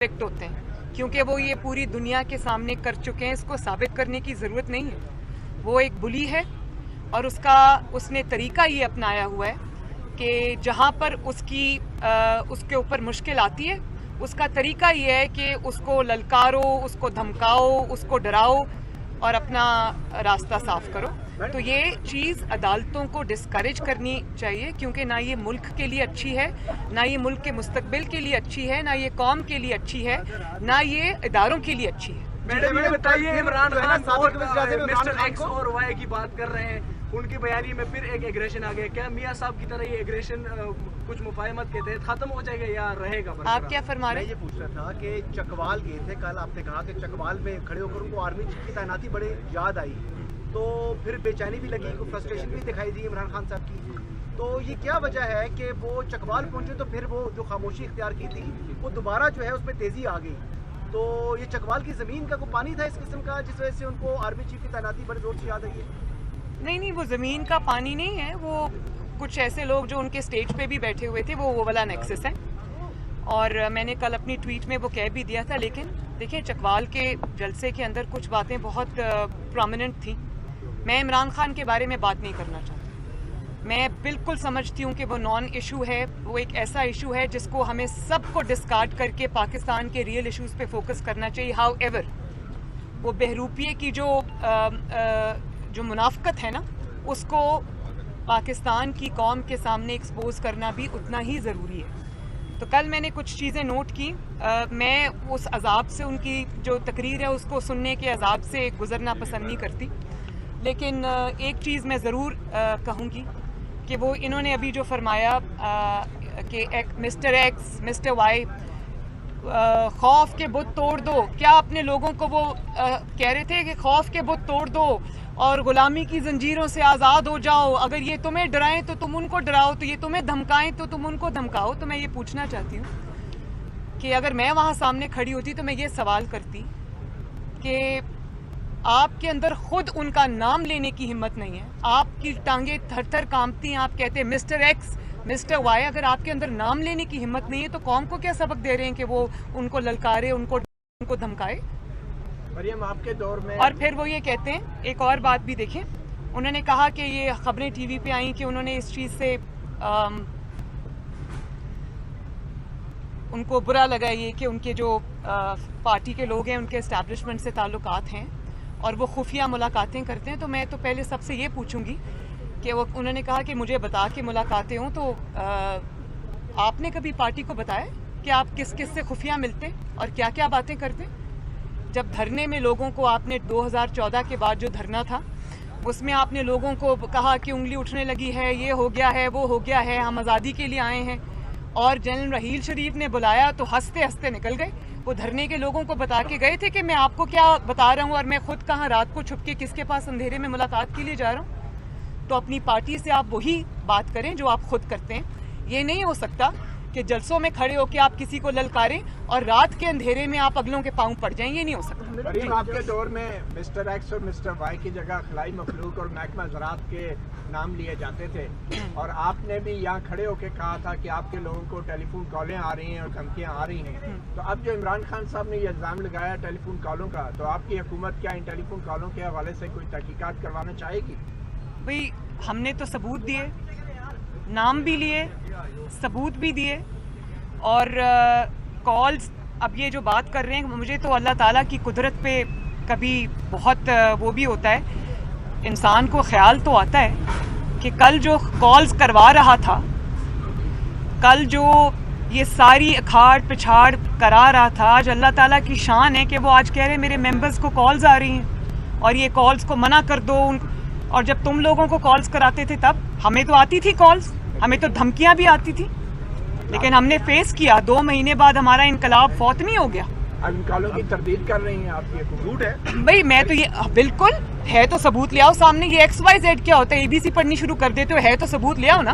व्यक्त होते हैं, क्योंकि वो ये पूरी दुनिया के सामने कर चुके हैं। इसको साबित करने की ज़रूरत नहीं है। वो एक बुली है और उसने तरीका ये अपनाया हुआ है कि जहाँ पर उसके ऊपर मुश्किल आती है, उसका तरीका ये है कि उसको ललकारो, उसको धमकाओ, उसको डराओ और अपना रास्ता साफ करो। तो ये चीज़ अदालतों को डिस्करेज करनी चाहिए, क्योंकि ना ये मुल्क के लिए अच्छी है, ना ये मुल्क के मुस्तकबिल के लिए अच्छी है, ना ये कौम के लिए अच्छी है, ना ये इदारों के लिए अच्छी है। मैडम ये बताइए, इमरान खान मिस्टर एक्स और वाई की बात कर रहे हैं, उनके बयानी में फिर एक एग्रेशन आ गया। क्या मियां साहब की तरह ये एग्रेशन कुछ मुफाहमत के तहत खत्म हो जाएगा या रहेगा? आप क्या फरमा रहे हैं? मैं ये पूछ रहा था कि चकवाल गए थे कल, आपने कहा कि चकवाल में खड़े होकर उनको आर्मी चीफ की तैनाती बड़े याद आई, तो फिर बेचैनी भी लगी, फ्रस्ट्रेशन भी दिखाई दी इमरान खान साहब की। तो ये क्या वजह है कि वो चकवाल पहुंचे तो फिर वो जो खामोशी इख्तियार की थी वो दोबारा जो है उसमें तेजी आ गई? तो ये चकवाल की ज़मीन का कोई पानी था इस किस्म का जिस वजह से उनको आर्मी चीफ की तैनाती बड़े जोर से याद आई है? नहीं, वो ज़मीन का पानी नहीं है। वो कुछ ऐसे लोग जो उनके स्टेज पे भी बैठे हुए थे, वो वाला नेक्सस है। और मैंने कल अपनी ट्वीट में वो कह भी दिया था। लेकिन देखिए, चकवाल के जलसे के अंदर कुछ बातें बहुत प्रोमिनेंट थी। मैं इमरान खान के बारे में बात नहीं करना चाहती। मैं बिल्कुल समझती हूँ कि वो नॉन इशू है, वो एक ऐसा इशू है जिसको हमें सबको डिस्कार्ड करके पाकिस्तान के रियल इशूज़ पे फोकस करना चाहिए। हाउएवर, वो बहरूपिये की जो मुनाफकत है ना, उसको पाकिस्तान की कौम के सामने एक्सपोज करना भी उतना ही ज़रूरी है। तो कल मैंने कुछ चीज़ें नोट की। मैं उस अजाब से, उनकी जो तकरीर है उसको सुनने के अजाब से गुजरना पसंद नहीं करती। लेकिन एक चीज़ मैं ज़रूर कहूँगी कि वो इन्होंने अभी जो फरमाया कि मिस्टर एक्स, मिस्टर वाई, खौफ के बुत तोड़ दो। क्या अपने लोगों को वो कह रहे थे कि खौफ के बुत तोड़ दो और गुलामी की जंजीरों से आज़ाद हो जाओ? अगर ये तुम्हें डराएं तो तुम उनको डराओ, तो ये तुम्हें धमकाएं तो तुम उनको धमकाओ। तो मैं ये पूछना चाहती हूँ कि अगर मैं वहाँ सामने खड़ी होती तो मैं ये सवाल करती कि आपके अंदर खुद उनका नाम लेने की हिम्मत नहीं है, आपकी टांगे थर थर कांपती हैं, आप कहते हैं मिस्टर एक्स, मिस्टर वाई। अगर आपके अंदर नाम लेने की हिम्मत नहीं है तो कौम को क्या सबक दे रहे हैं कि वो उनको ललकारे, उनको धमकाए? मरियम, आपके दौर में और फिर वो ये कहते हैं, एक और बात भी देखें, उन्होंने कहा कि ये खबरें टीवी पे आई कि उन्होंने इस चीज़ से उनको बुरा लगा ये कि उनके जो पार्टी के लोग हैं उनके एस्टैब्लिशमेंट से ताल्लुकात हैं और वो खुफिया मुलाकातें करते हैं। तो मैं तो पहले सबसे ये पूछूंगी कि उन्होंने कहा कि मुझे बता के मुलाकातें हों, तो आपने कभी पार्टी को बताया कि आप किस किस से खुफिया मिलते और क्या क्या बातें करते? जब धरने में लोगों को आपने 2014 के बाद जो धरना था उसमें आपने लोगों को कहा कि उंगली उठने लगी है, ये हो गया है, वो हो गया है, हम आज़ादी के लिए आए हैं, और जनरल रहील शरीफ ने बुलाया तो हंसते हंसते निकल गए। वो धरने के लोगों को बता के गए थे कि मैं आपको क्या बता रहा हूँ और मैं खुद कहाँ रात को छुप के किसके पास अंधेरे में मुलाकात के लिए जा रहा हूँ। तो अपनी पार्टी से आप वही बात करें जो आप खुद करते हैं। ये नहीं हो सकता कि जलसों में खड़े होकर आप किसी को ललकारें और रात के अंधेरे में आप अगलों के पांव पड़ जाएं। ये नहीं हो सकता। आपके दौर में मिस्टर एक्स और मिस्टर वाई की जगह खलाई मखलूक और महकमा ज़राअत के नाम लिए जाते थे, और आपने भी यहाँ खड़े होकर कहा था कि आपके लोगों को टेलीफोन कॉलें आ रही हैं और धमकियाँ आ रही हैं। तो अब जो इमरान खान साहब ने ये इल्ज़ाम लगाया टेलीफोन कॉलों का, तो आपकी हुकूमत क्या इन टेलीफोन कॉलों के हवाले से कोई तहकीकात करवाना चाहेगी? भाई, हमने तो सबूत दिए, नाम भी लिए, सबूत भी दिए, और कॉल्स। अब ये जो बात कर रहे हैं, मुझे तो अल्लाह ताला की कुदरत पे कभी बहुत वो भी होता है, इंसान को ख्याल तो आता है कि कल जो कॉल्स करवा रहा था, कल जो ये सारी अखाड़ पिछाड़ करा रहा था, आज अल्लाह ताला की शान है कि वो आज कह रहे हैं मेरे मेंबर्स को कॉल्स आ रही हैं और ये कॉल्स को मना कर दो। और जब तुम लोगों को कॉल्स कराते थे तब हमें तो आती थी कॉल्स, हमें तो धमकियां भी आती थी, लेकिन हमने फेस किया। 2 महीने बाद हमारा इनकलाब फौत नहीं हो गया। अब इन कॉलों की तरदीद कर रही हैं आप, ये सबूत है? भाई, मैं तो ये बिल्कुल है तो सबूत ले आओ सामने। ये XYZ क्या होता है? ABC पढ़नी शुरू कर देते हो, है तो सबूत ले आओ ना।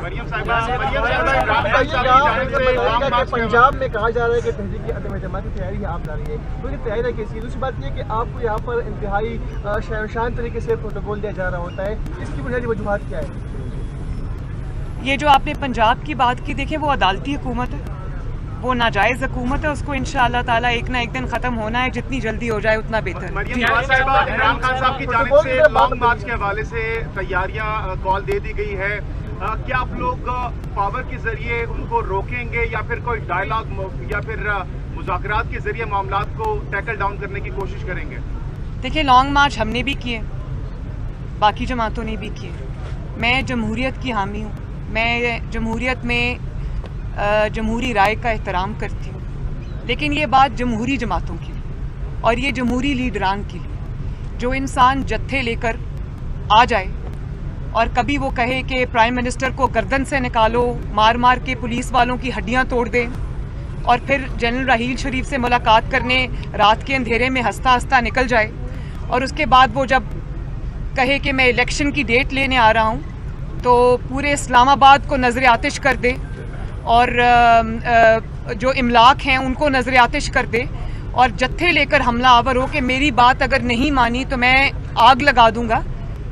पंजाब में कहा जा रहा है कि तहरीक अदम एतमाद की तैयारी आप जा रही है, तो ये तैयारी कैसी है? दूसरी बात ये कि आपको यहाँ पर इंतहाई शहनशान तरीके से प्रोटोकॉल दिया जा रहा होता है, इसकी बुनियादी वजूहात क्या है? ये जो आपने पंजाब की बात की, देखें वो अदालती हुकूमत है, वो नाजायज़ हुकूमत है, उसको इंशाअल्लाह ताला एक ना एक दिन ख़त्म होना है, जितनी जल्दी हो जाए उतना बेहतर। मरियम नवाज साहिबा, इमरान खान साहब की जानिब से लॉन्ग मार्च के हवाले से तैयारियां कॉल दे दी गई है, क्या आप लोग पावर के जरिए उनको रोकेंगे या फिर कोई डायलॉग या फिर मुज़ाकरात के जरिए मामलात को टैकल डाउन करने की कोशिश करेंगे? देखिए, लॉन्ग मार्च हमने भी किए, बाकी जमातों ने भी किए। मैं जमहूरियत की हामी हूँ, मैं जमहूरियत में जमहूरी राय का एहतराम करती हूँ, लेकिन ये बात जमहूरी जमातों की और ये जमहूरी लीडरान के लिए। जो इंसान जत्थे लेकर आ जाए और कभी वो कहे कि प्राइम मिनिस्टर को गर्दन से निकालो, मार मार के पुलिस वालों की हड्डियां तोड़ दें, और फिर जनरल राहील शरीफ से मुलाकात करने रात के अंधेरे में हंसता हंसता निकल जाए, और उसके बाद वो जब कहे कि मैं इलेक्शन की डेट लेने आ रहा हूँ तो पूरे इस्लामाबाद को नजर आतिश कर दे और जो इमलाक हैं उनको नजर आतिश कर दे और जत्थे लेकर हमला आवर हो कि मेरी बात अगर नहीं मानी तो मैं आग लगा दूंगा।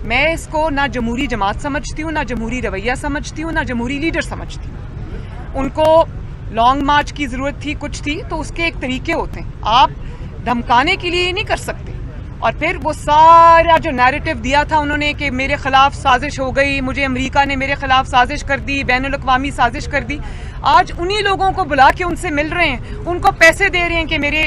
मैं इसको ना जमहूरी जमात समझती हूँ, ना जमहूरी रवैया समझती हूँ, ना जमहूरी लीडर समझती हूँ। उनको लॉन्ग मार्च की ज़रूरत थी, कुछ थी, तो उसके एक तरीके होते हैं। आप धमकाने के लिए नहीं कर सकते। और फिर वो सारा जो नैरेटिव दिया था उन्होंने कि मेरे खिलाफ साजिश हो गई, मुझे अमेरिका ने मेरे खिलाफ साजिश कर दी, बैनुल अक़वामी साजिश कर दी। आज उन्हीं लोगों को बुला के उनसे मिल रहे हैं, उनको पैसे दे रहे हैं कि मेरे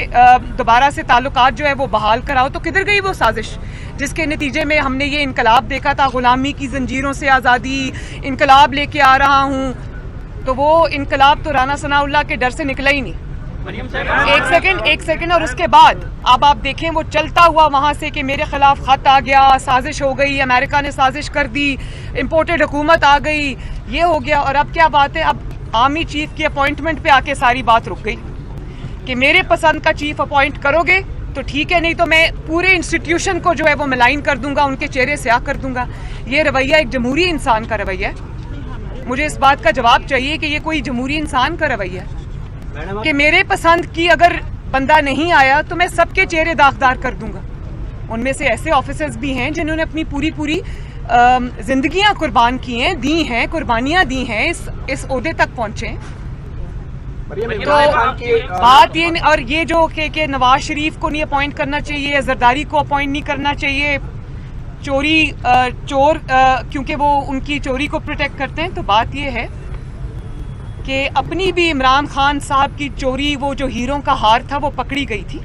दोबारा से ताल्लुकात जो है वो बहाल कराओ। तो किधर गई वो साजिश जिसके नतीजे में हमने ये इनकलाब देखा था, गुलामी की जंजीरों से आज़ादी, इनकलाब लेके आ रहा हूँ। तो वो इनकलाब तो राना सनाउल्लाह के डर से निकला ही नहीं। एक सेकंड और उसके बाद अब आप देखें वो चलता हुआ वहां से कि मेरे खिलाफ खत आ गया, साजिश हो गई, अमेरिका ने साजिश कर दी, इंपोर्टेड हुकूमत आ गई, ये हो गया। और अब क्या बात है, अब आर्मी चीफ की अपॉइंटमेंट पे आके सारी बात रुक गई कि मेरे पसंद का चीफ अपॉइंट करोगे तो ठीक है, नहीं तो मैं पूरे इंस्टीट्यूशन को जो है वो मलाइन कर दूंगा, उनके चेहरे से आ कर दूंगा। ये रवैया एक जमहूरी इंसान का रवैया है। मुझे इस बात का जवाब चाहिए कि ये कोई जमहूरी इंसान का रवैया है कि मेरे पसंद की अगर बंदा नहीं आया तो मैं सबके चेहरे दागदार कर दूंगा। उनमें से ऐसे ऑफिसर्स भी हैं जिन्होंने अपनी पूरी जिंदगियां कुर्बान की हैं, दी हैं, कुर्बानियां दी हैं, इस ओहदे तक पहुंचे। तो बात ये, और ये जो कि नवाज शरीफ को नहीं अपॉइंट करना चाहिए, जरदारी को अपॉइंट नहीं करना चाहिए, चोर क्योंकि वो उनकी चोरी को प्रोटेक्ट करते हैं। तो बात ये है कि अपनी भी इमरान खान साहब की चोरी, वो जो हीरों का हार था, वो पकड़ी गई थी।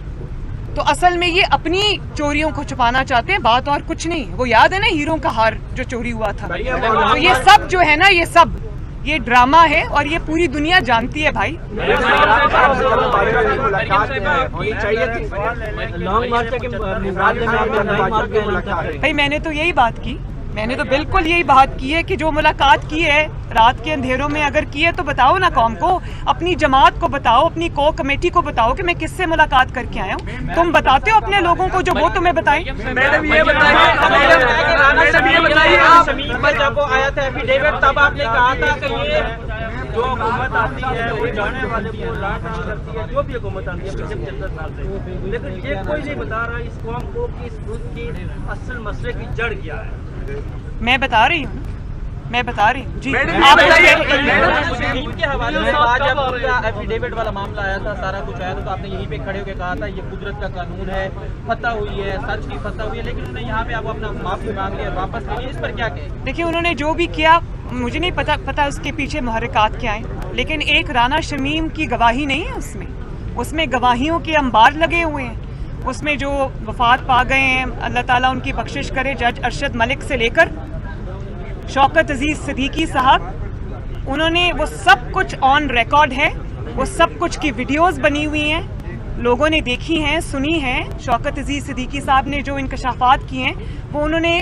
तो असल में ये अपनी चोरियों को छुपाना चाहते हैं, बात और कुछ नहीं। वो याद है ना हीरों का हार जो चोरी हुआ था। तो ये सब जो है ना, ये सब ये ड्रामा है और ये पूरी दुनिया जानती है भाई। भाई मैंने तो यही बात की, मैंने तो बिल्कुल यही बात की है कि जो मुलाकात की है रात के अंधेरों में अगर की है तो बताओ ना कौम को, अपनी जमात को बताओ, अपनी को कमेटी को बताओ कि मैं किससे मुलाकात करके आया हूँ। तुम बताते हो अपने लोगों को जो वो तुम्हें बताएं। मैडम ये बताइए, जब आया था एफिडेविट तब आपने कहा था कि ये जो हुकूमत आती है वो जाने वाले को लाट करती है, जो भी हुकूमत आती है पिछले 75 साल से, लेकिन ये कोई नहीं बता रहा इस कौम को कि इस मुल्क की असल मसले की जड़ क्या है। मैं बता रही हूँ जी। आप के हवाले से आज जब उनका एफिडेविट वाला मामला आया था, सारा कुछ आया था, तो आपने यहीं पे खड़े होकर कहा था ये कुदरत का कानून है, फतह हुई है, सच की फतह हुई है, लेकिन उन्होंने यहाँ पे आपको अपना माफी मांग लिया, वापस ले लिया। इस पर क्या कहें? देखिए, उन्होंने जो भी किया मुझे नहीं पता उसके पीछे मुहर्रिकात क्या हैं, लेकिन एक राना शमीम की गवाही नहीं है उसमें गवाहियों के अंबार लगे हुए हैं। उसमें जो वफात पा गए हैं, अल्लाह ताला उनकी बख्शिश करे, जज अरशद मलिक से लेकर शौकत अजीज सिद्दीकी साहब, उन्होंने वो सब कुछ ऑन रिकॉर्ड है, वो सब कुछ की वीडियोस बनी हुई हैं, लोगों ने देखी हैं, सुनी हैं। शौकत अजीज सिद्दीकी साहब ने जो इंकशाफात किए हैं वो उन्होंने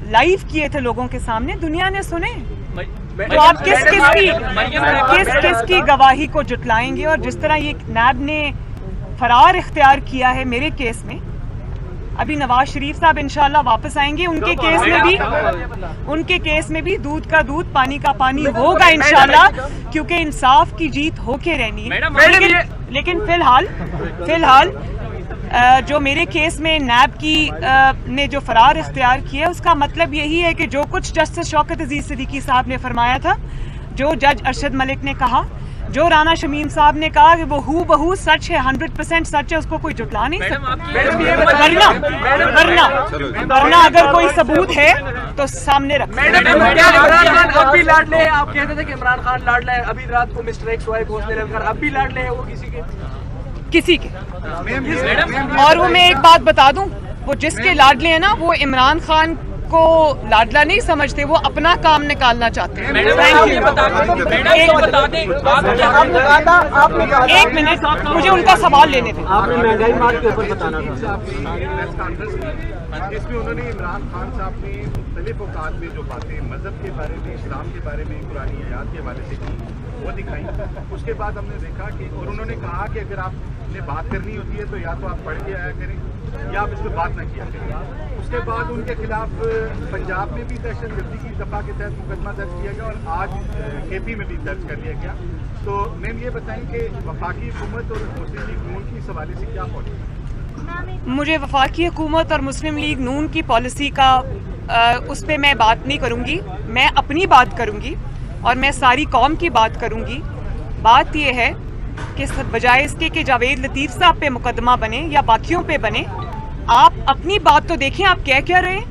लाइव किए थे लोगों के सामने, दुनिया ने सुने। तो आप किस की गवाही को जुटलाएंगे? और जिस तरह ये नैब ने फरार इख्तियार किया है मेरे केस में, अभी नवाज शरीफ साहब इंशाल्लाह वापस आएंगे, उनके केस में भी दूध का दूध पानी का पानी होगा इंशाल्लाह, क्योंकि इंसाफ की जीत होके रहनी है। लेकिन फिलहाल जो मेरे केस में नैब की ने जो फरार इख्तियार किया, उसका मतलब यही है कि जो कुछ जस्टिस शौकत अजीज सिद्दीकी साहब ने फरमाया था, जो जज अरशद मलिक ने कहा जो राना शमीम साहब ने कहा कि वो हू बहू सच है, 100% सच है, उसको कोई जुटला नहीं सकता। वरना अगर कोई सबूत है तो सामने रख। इमरान खान अब भी लाडले हैं, आप कहते थे कि इमरान खान लाडला है, अभी रात को मिस्टर एक्स वाई घोषणा लेकर अब भी लाडले हैं वो किसी के। और वो मैं एक बात बता दूं, वो जिसके लाडले हैं ना, वो इमरान खान को लाडला नहीं समझते, वो अपना काम निकालना चाहते हैं। एक मिनट, मुझे उनका सवाल लेने दें। आपने महंगाई मार्च के ऊपर बताना था, जिसमें उन्होंने इमरान खान साहब ने मुख्तलिफ औकात में जो बातें मजहब के बारे में, इस्लाम के बारे में, कुरानी आयात के हवाले से की, वो दिखाई। उसके बाद हमने देखा कि, और उन्होंने कहा कि अगर आपने बात करनी होती है तो या तो आप पढ़ के आया करें या आप इस पर बात न किया करें। उसके बाद उनके खिलाफ पंजाब में भी दहशतगर्दी की दफा के तहत मुकदमा दर्ज किया गया और आज KP में भी दर्ज कर लिया गया। तो मैम ये बताएं कि वफाकी हुकूमत और मुस्लिम लीग नून की इस हवाले से क्या पॉलिसी? मुझे वफाकी हुकूमत और मुस्लिम लीग नून की पॉलिसी का उस पर मैं बात नहीं करूँगी। मैं अपनी बात करूँगी और मैं सारी कौम की बात करूँगी। बात यह है कि बजाय इसके कि जावेद लतीफ़ साहब पे मुकदमा बने या बाकियों पे बने, आप अपनी बात तो देखें, आप क्या रहे हैं।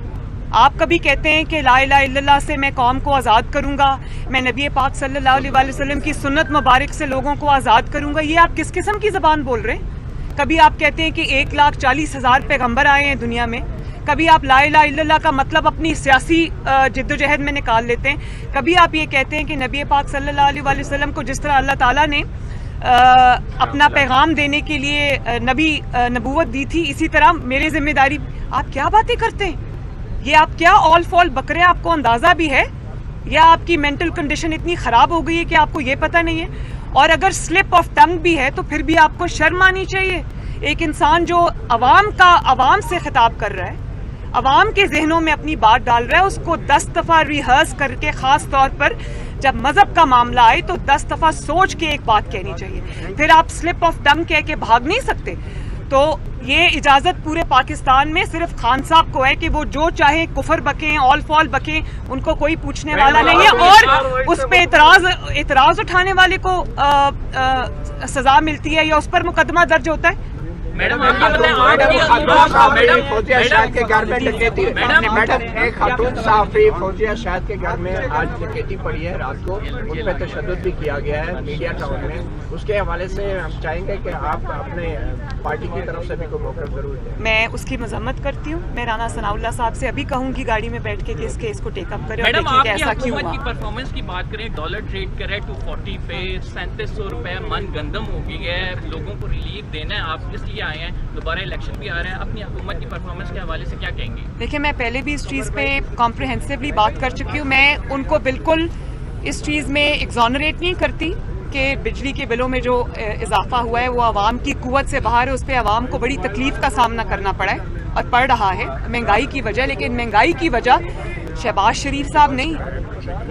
आप कभी कहते हैं कि ला इलाहा इल्लल्लाह से मैं कौम को आज़ाद करूँगा, मैं नबी पाक सल्लल्लाहु अलैहि वसल्लम की सुन्नत मुबारक से लोगों को आज़ाद करूँगा। ये आप किस किस्म की ज़बान बोल रहे हैं? कभी आप कहते हैं कि 1,40,000 पैगम्बर आए हैं दुनिया में, कभी आप ला इलाहा इल्लल्लाह का मतलब अपनी सियासी जिद्दोजहद में निकाल लेते हैं, कभी आप ये कहते हैं कि नबी पाक सल्लल्लाहु अलैहि वसल्लम को जिस तरह अल्लाह ताला ने अपना पैगाम देने के लिए नबूवत दी थी, इसी तरह मेरी जिम्मेदारी। आप क्या बातें करते हैं? ये आप क्या ऑल फॉल बकरे, आपको अंदाज़ा भी है या आपकी मेंटल कंडीशन इतनी ख़राब हो गई है कि आपको ये पता नहीं है? और अगर स्लिप ऑफ टंग भी है तो फिर भी आपको शर्म आनी चाहिए। एक इंसान जो अवाम से खिताब कर रहा है, अवाम के जहनों में अपनी बात डाल रहा है, उसको 10 दफ़ा रिहर्स करके, ख़ास तौर पर जब मजहब का मामला आए तो 10 दफ़ा सोच के एक बात कहनी चाहिए। फिर आप स्लिप ऑफ टंग कह के भाग नहीं सकते। तो ये इजाज़त पूरे पाकिस्तान में सिर्फ खान साहब को है कि वो जो चाहे कुफर बकें, ऑल फॉल बकें, उनको कोई पूछने वाला नहीं है। और उस पर एतराज़ उठाने वाले को सज़ा मिलती है या उस पर मुकदमा दर्ज होता है। मैडम फौजिया शाहिद के घर में डकैती, मैडम एक खातून सहाफ़ी फौजिया शाहिद के घर में आज डकैती पड़ी है रात को, उन पर तशद्दुद भी किया गया है मीडिया टाउन में। उसके हवाले से हम चाहेंगे कि आप अपने पार्टी की तरफ से भी कोई मौक़िफ़ जरूर दें। मैं उसकी मजम्मत करती हूँ। मैं राना सनाउल्लाह साहब से अभी कहूँगी गाड़ी में बैठ के कि इस केस को टेकअप करें। मैडम, आप ऐसा क्यों हुआ? की परफॉर्मेंस की बात करें, डॉलर ट्रेड करे 240 पे, 3700 रुपए मन गंदम हो गई है, लोगों को रिलीफ देना है, आप इसलिए आए हैं, दोबारा इलेक्शन भी आ रहे हैं, अपनी हुकूमत की परफॉर्मेंस के हवाले से क्या कहेंगे? देखिए, मैं पहले भी इस चीज़ पे कॉम्प्रिहेंसिवली बात कर चुकी हूँ। मैं उनको बिल्कुल इस चीज़ में एग्जॉनरेट नहीं करती कि बिजली के बिलों में जो इजाफा हुआ है वो आवाम की कुव्वत से बाहर है, उस पर आवाम को बड़ी तकलीफ का सामना करना पड़ा है और पड़ रहा है महंगाई की वजह। लेकिन महंगाई की वजह शहबाज शरीफ साहब नहीं,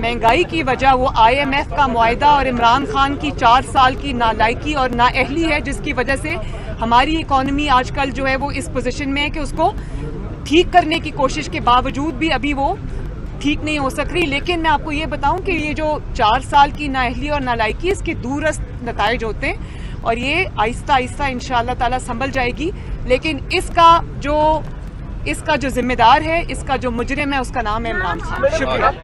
महंगाई की वजह वो IMF का मुआहदा और इमरान खान की 4 साल की नालायकी और नाअहली है, जिसकी वजह से हमारी इकॉनमी आजकल जो है वो इस पोजीशन में है कि उसको ठीक करने की कोशिश के बावजूद भी अभी वो ठीक नहीं हो सक रही। लेकिन मैं आपको ये बताऊं कि ये जो 4 साल की नाअहली और नालायकी, इसके दूरस्त नताइज होते हैं और ये आहिस्ता आहिस्ता इंशाअल्लाह ताला संभल जाएगी। लेकिन इसका जो जिम्मेदार है, इसका जो मुजरिम है, उसका नाम है इमरान खान। शुक्रिया।